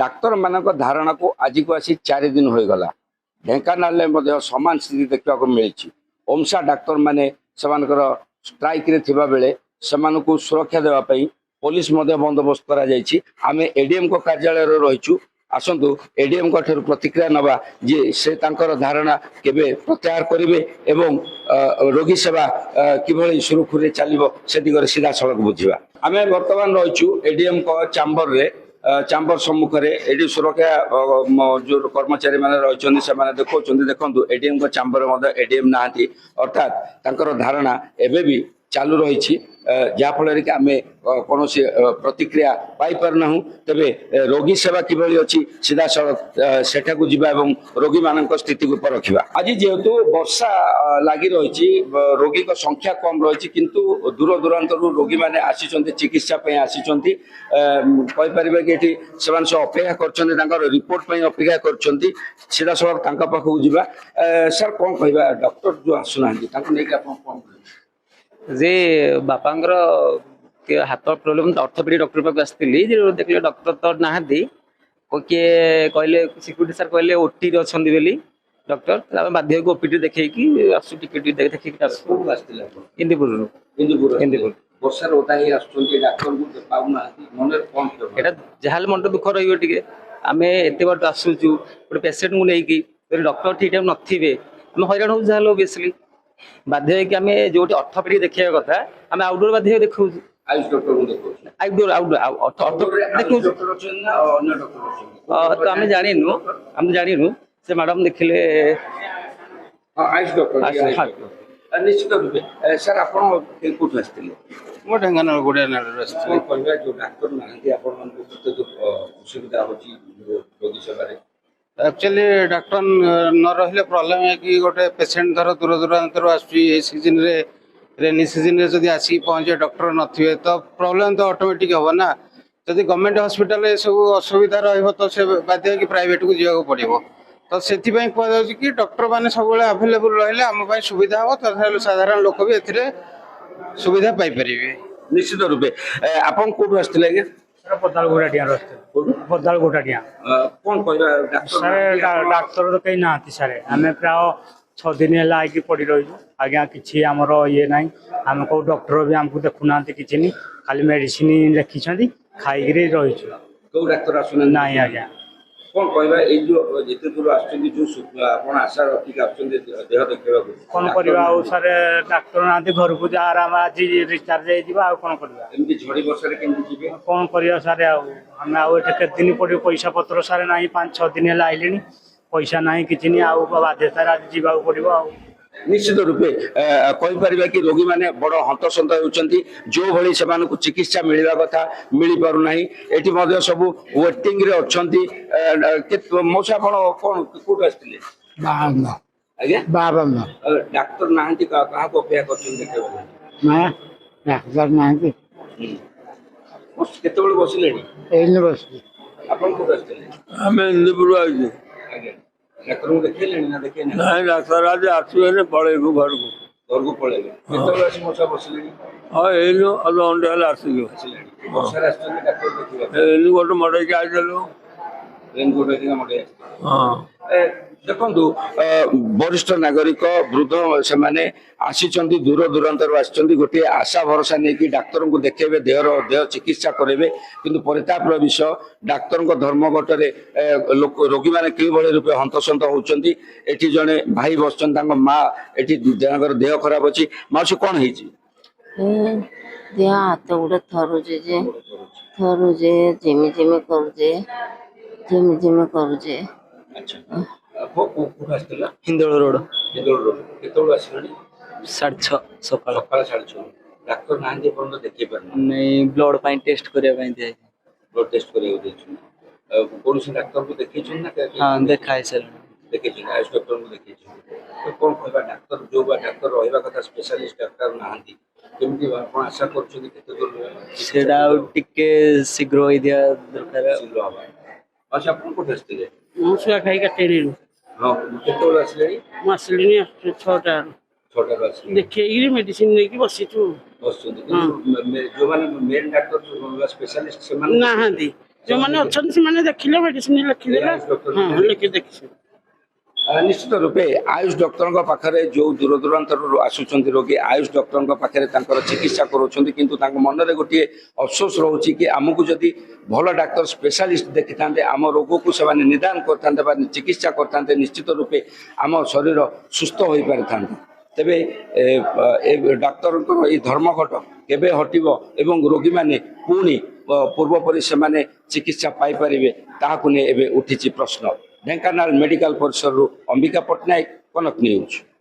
Doctor मान धारणा को आज को आसी 4 दिन हो गला ढेंकानाल समान स्थिति देखा मिली ओमसा डाक्तर माने स्ट्राइक रे थिबा बेले को सुरक्षा देवाई पुलिस बंदोबस्त करा जायछि। आमे एडीएम को कार्यालय रहीचु आसतु एडीएम को ठार प्रतिक्रिया नवा जे से तांकर धारणा केबे प्रत्याहार करिवे एवं रोगी सेवा किभଳି सुरखुरे चलिबो से दिगरे सीधा सड़क बुझिबा। आमे वर्तमान रहीचु एडीएम को चैम्बर रे चैम्बर सम्मुख में एडी सुरक्षा जो कर्मचारी मैंने रही से देखो एडीएम को चैम्बर एडीएम नहांती अर्थात तांकर धारणा एबे भी चालू रही जहाँफल कि आम कौन प्रतिक्रिया पाई पारना तेरे रोगी सेवा किभली अच्छी सीधा सड़क सेठाकू जीवा एवं रोगी मान स्थिति को रखा। आज जेहेतु वर्षा लगी रही रोगी संख्या कम रही किंतु दूर दूरांत रोगी मैंने आसी चिकित्सा आसी कहीपर कि ये अपेक्षा कर रिपोर्ट अपेक्षा कर सीधा सड़क पाखक जीवा। सर कौन कह डॉक्टर जो आसुना जे बापांगर हाथ प्रोब्लेम ऑर्थोपेडिक डॉक्टर पाक आसती देख डॉक्टर तो ना किए कहले सिक्यूरीटी सर कहले ओटी अच्छा बोली डॉक्टर बाध्य ओपीडी देखे आसु टिकेट देखिए इंदीपुर जहाँ मन दुख रे आम एत बाट आसूचु गोटे पेसेंट को लेकिन डॉक्टर ठीक टाइम नथिबे आम हैरान हो जहाँ ओबियसली बाध्य कि आम जो ऑर्थोपेडिक देखा कथा आम आउटडोर बाध्य देखा तो आम जानु से मैडम देखिले निश्चित रूपे सर आप ढेंकानाल गुड़िया जो डाक्तर ना असुविधा रोगी सेवा एक्चुअली डॉक्टर न रही प्रॉब्लम है कि गोटे पेसेंट धर दूर दूरांत सीजन रेनी सीजन रे जदि आसी पहुंचे डॉक्टर नथिबे तो प्रॉब्लम तो ऑटोमेटिक हम ना जदि गवर्नमेंट हॉस्पिटल सब असुविधा रही तो से बाध्य कि प्राइवेट को जावाक पड़ो तो से कह कि डॉक्टर मैंने सब अवेलेबल रही आम सुविधा हम तो साधारण लोक भी ए सुविधा पाइपर। निश्चित रूपे आपन कोठु आस्थिले आगे कौन कह सर डाक्तर तो कहीं ना सर आम प्राय 6 दिन है आई पड़ रही आज्ञा कि आमर ये ना आम कौ डॉक्टर भी आमको देखुना कि खाली मेडिसिन लिखिं खाई रही ना आज्ञा कौन कह जो जिते दूर आशा रखिक देह देखा कौन करवा सर डाक्तर ना घर को आराम आज रिचार्ज कौन कर झड़ी वर्षा कौन कर सर आम आते दिन पड़ो पैसा पत्र सारे ना 5-6 दिन है आइले पैसा ना कि बाध्यतार आज जावाक पड़ो। निश्चित रूपे कहीपर कि रोगी मैंने बड़ हंतसंत होती जो भली से चिकित्सा मिलवा कथा मिल पारना ये सब वेटिंग रे अच्छा मौसा कौन कौट आसते डाक्तर ना क्या अपेक्षा कर बसले डाक्तर को देखिए ना देखे ना डाक्तर आज आसने पड़ेबू घर को पड़ेगा केतबे मशा बसले हाँ एनु अध घंटे आसिलु वर्षा डाक्तर देखिए एनु गोटे मड़े आइलु रेनकोट मड़े हाँ देखु वरिष्ठ नागरिक वृद्ध से माने आसी दूर दूरांत आसी गोटे आशा भरोसा नहीं कि डाक्तर को देखेबे देह चिकित्सा करेंगे किंतु परिताप विषय डाक्तर धर्मघटरे रोगी मैंने कि रूपे हंतसंत होती एठी जड़े भाई बसन माँ एठी जन देह खराब अच्छी माउसी कौन देह हाथ गोटे थरुजे जिमी जिमी करुजे हिंदोल रोड केतबे आसिलानी 6:30 सकाळ सकाळ 6:30 डाक्तर ना देखे पार नहीं ब्लड पाई टेस्ट करबा दिया ब्लड टेस्ट करियो कौन से डाक्तर को देखे ना हाँ देखाई सर देखे आयुष डॉक्टर को देखे तो कौन कहबा डाक्तर जो डाक्तर रहिबा कथा स्पेशलिस्ट डाक्तर नाहंती केमती आपण आशा करछो केते दूर सेडा टिके शीघ्र होई दिया दरकार शीघ्र हबा अच्छा आपण को टेस्ट मुसुआ खाई काटेरी हाँ केतबे आसले मसलिनी 6टा देखिए मेडिसिन लेके बसीचु जो माने मेन डाक्टर स्पेशलिस्ट से माने नाहांती ଯେଉଁମାନେ ଅଛନ୍ତି ସେମାନେ ଦେଖିଲେ ମେଡିସିନ ଲେଖିଦେଲେ ହଁ ଲେଖି ଦେଖିଛୁ। ନିଶ୍ଚିତ ରୂପେ ଆୟୁଷ ଡକ୍ଟରଙ୍କ ପାଖରେ ଯେଉଁ ଦୂର ଦୂରାନ୍ତରରୁ ଆସୁଛନ୍ତି ରୋଗୀ ଆୟୁଷ ଡକ୍ଟରଙ୍କ ପାଖରେ ତାଙ୍କର ଚିକିତ୍ସା କରୁଛନ୍ତି, କିନ୍ତୁ ତାଙ୍କ ମନରେ ଗୋଟିଏ ଅଫସୋସ ରହୁଛି କି ଆମକୁ ଯଦି ଭଲ ଡାକ୍ତର ସ୍ପେଶାଲିଷ୍ଟ ଦେଖିଥାନ୍ତେ, ଆମ ରୋଗକୁ ସେମାନେ ନିଦାନ କରିଥାନ୍ତେ ବା ଚିକିତ୍ସା କରିଥାନ୍ତେ, ନିଶ୍ଚିତ ରୂପେ ଆମ ଶରୀର ସୁସ୍ଥ ହୋଇପାରିଥାନ୍ତା। ତେବେ ଡାକ୍ତରଙ୍କର ଏହି ଧର୍ମଘଟ କେବେ ହଟିବ ଏବଂ ରୋଗୀମାନେ ପୁଣି ପୂର୍ବ ପରି ସେମାନେ ଚିକିତ୍ସା ପାଇପାରିବେ ତାହାକୁ ନେଇ ଏବେ ଉଠିଛି ପ୍ରଶ୍ନ। ଢେଙ୍କାନାଳ ମେଡିକାଲ ପରିସରରୁ ଅମ୍ବିକା ପଟ୍ଟନାୟକ, କନକ ନ୍ୟୁଜ୍।